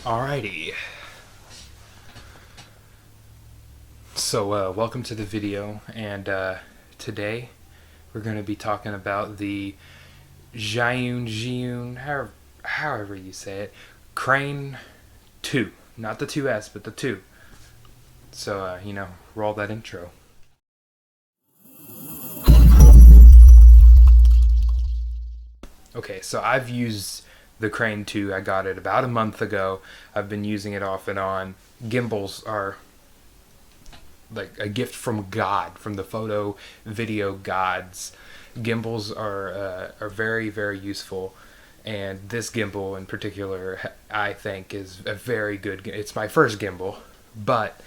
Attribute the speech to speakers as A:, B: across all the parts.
A: Alrighty. So, welcome to the video, and today we're going to be talking about the Jiun, however you say it, Crane 2. Not the 2S, but the 2. So, roll that intro. Okay, so I've used the Crane 2. I got it about a month ago. I've been using it off and on. Gimbals are like a gift from God, from the photo video gods. Gimbals are very, very useful, and this gimbal in particular, I think, is a very good. It's my first gimbal, but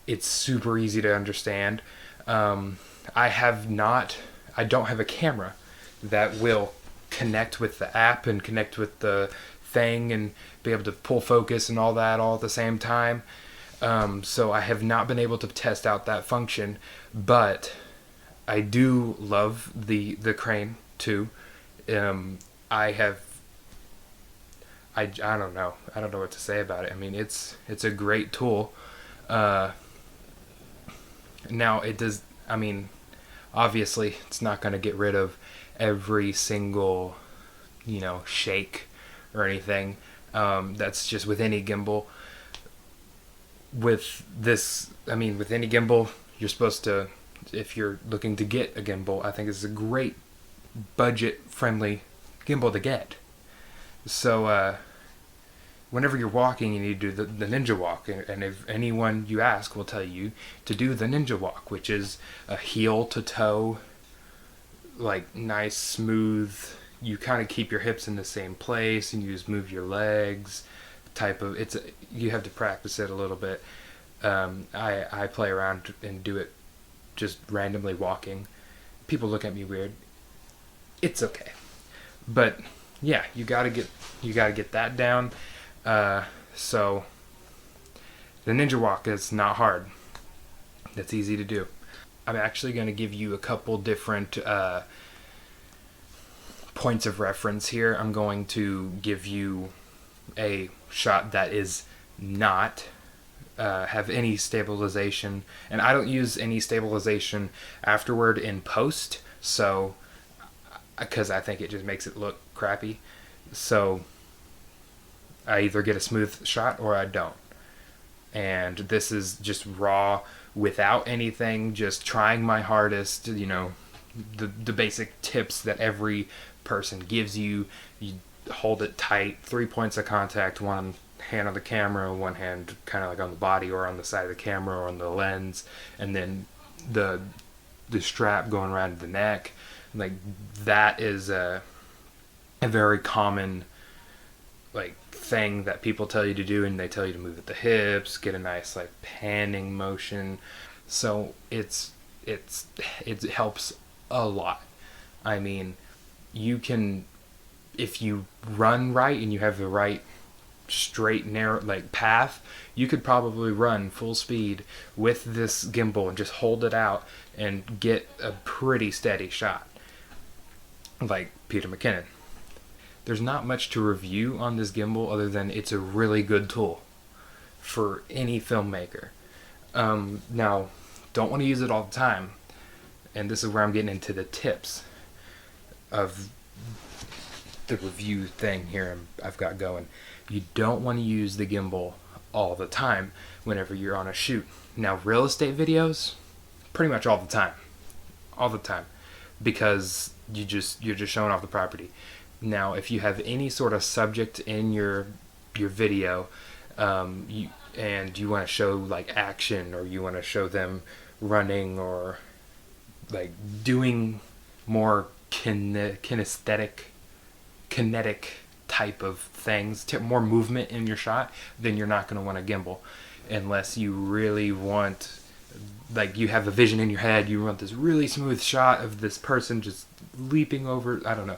A: it's super easy to understand. I have not. I don't have a camera that will connect with the app and connect with the thing and be able to pull focus and all that all at the same time. So I have not been able to test out that function, but I do love the Crane 2. I have I don't know. I don't know what to say about it. I mean, it's a great tool. Now it does. I mean, obviously, it's not going to get rid of every single, shake or anything. That's just with any gimbal. With this, I mean, with any gimbal, you're supposed to, if you're looking to get a gimbal, I think it's a great budget-friendly gimbal to get. So, whenever you're walking, you need to do the ninja walk. And if anyone you ask will tell you to do the ninja walk, which is a heel to toe, like nice, smooth. You kind of keep your hips in the same place, and you just move your legs. You have to practice it a little bit. I play around and do it just randomly walking. People look at me weird. It's okay, but yeah, you gotta get that down. So the ninja walk is not hard. That's easy to do. I'm actually going to give you a couple different points of reference here. I'm going to give you a shot that is not have any stabilization, and I don't use any stabilization afterward in post, so because I think it just makes it look crappy. So I either get a smooth shot or I don't. And this is just raw, without anything, just trying my hardest, the basic tips that every person gives you. You hold it tight, 3 points of contact, one hand on the camera, one hand kind of like on the body or on the side of the camera or on the lens, and then the strap going around the neck. Like, that is a very common thing that people tell you to do, and they tell you to move at the hips, get a nice panning motion. So it helps a lot. I mean, you can, if you run right and you have the right straight narrow path, you could probably run full speed with this gimbal and just hold it out and get a pretty steady shot, like Peter McKinnon. There's not much to review on this gimbal other than it's a really good tool for any filmmaker. Now, don't want to use it all the time, and this is where I'm getting into the tips of the review thing here I've got going. You don't want to use the gimbal all the time whenever you're on a shoot. Now, real estate videos, pretty much all the time, because you're just showing off the property. Now, if you have any sort of subject in your video, you want to show action, or you want to show them running, or doing more kinetic type of things, more movement in your shot, then you're not going to want a gimbal, unless you really want, you have a vision in your head, you want this really smooth shot of this person just leaping over, I don't know.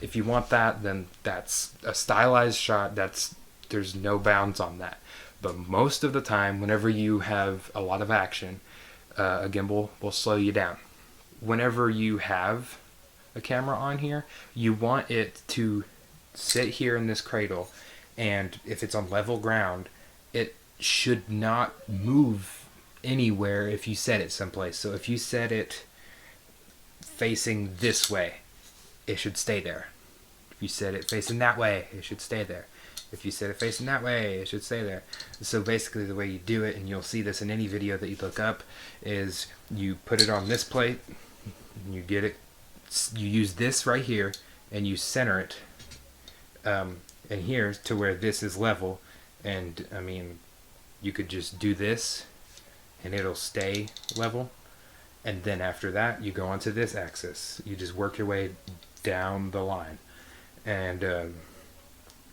A: If you want that, then that's a stylized shot. There's no bounds on that. But most of the time, whenever you have a lot of action, a gimbal will slow you down. Whenever you have a camera on here, you want it to sit here in this cradle And if it's on level ground, it should not move anywhere if you set it someplace. So if you set it facing this way, it should stay there. If you set it facing that way, it should stay there. If you set it facing that way, it should stay there. So basically the way you do it, and you'll see this in any video that you look up, is you put it on this plate, and you get it, you use this right here, and you center it and here to where this is level. And I mean, you could just do this and it'll stay level, and then after that you go onto this axis. You just work your way down the line, and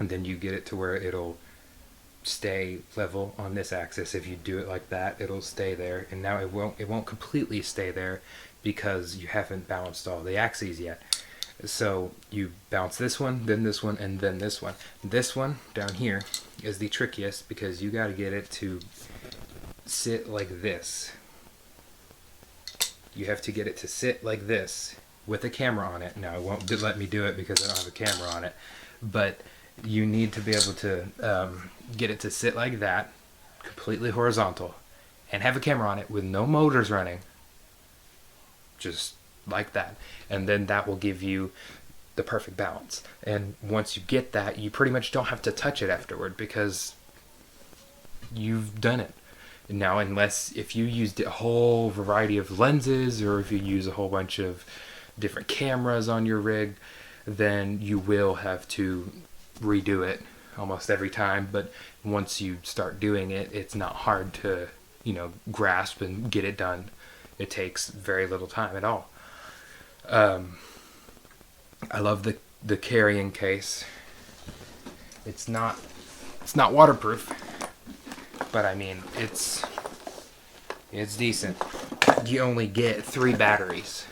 A: then you get it to where it'll stay level on this axis. If you do it like that, it'll stay there. And now it won't completely stay there because you haven't balanced all the axes yet. So you bounce this one, then this one, and then this one. This one down here is the trickiest because you got to get it to sit like this. You have to get it to sit like this with a camera on it. Now it won't let me do it because I don't have a camera on it, but you need to be able to get it to sit like that, completely horizontal, and have a camera on it with no motors running, just like that. And then that will give you the perfect balance. And once you get that, you pretty much don't have to touch it afterward because you've done it. Now, unless if you used a whole variety of lenses, or if you use a whole bunch of different cameras on your rig, then you will have to redo it almost every time. But once you start doing it, it's not hard to, grasp and get it done. It takes very little time at all. I love the carrying case. It's not waterproof, but I mean it's decent. You only get 3 batteries,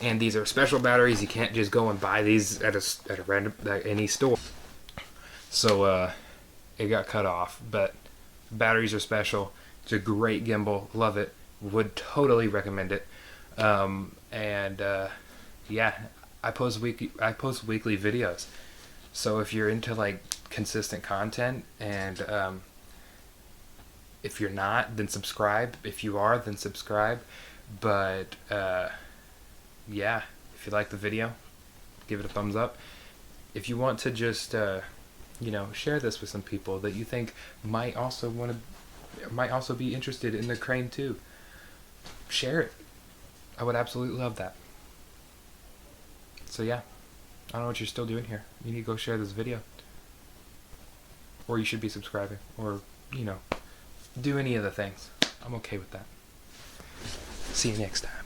A: and these are special batteries. You can't just go and buy these at a random any store. So it got cut off, but batteries are special. It's a great gimbal. Love it. Would totally recommend it. Yeah, I post weekly videos. So if you're into like consistent content, and if you're not, then subscribe. If you are, then subscribe. But yeah, if you like the video, give it a thumbs up. If you want to just share this with some people that you think might also be interested in the crane too, share it. I would absolutely love that. So yeah, I don't know what you're still doing here. You need to go share this video, or you should be subscribing, or do any of the things. I'm okay with that. See you next time.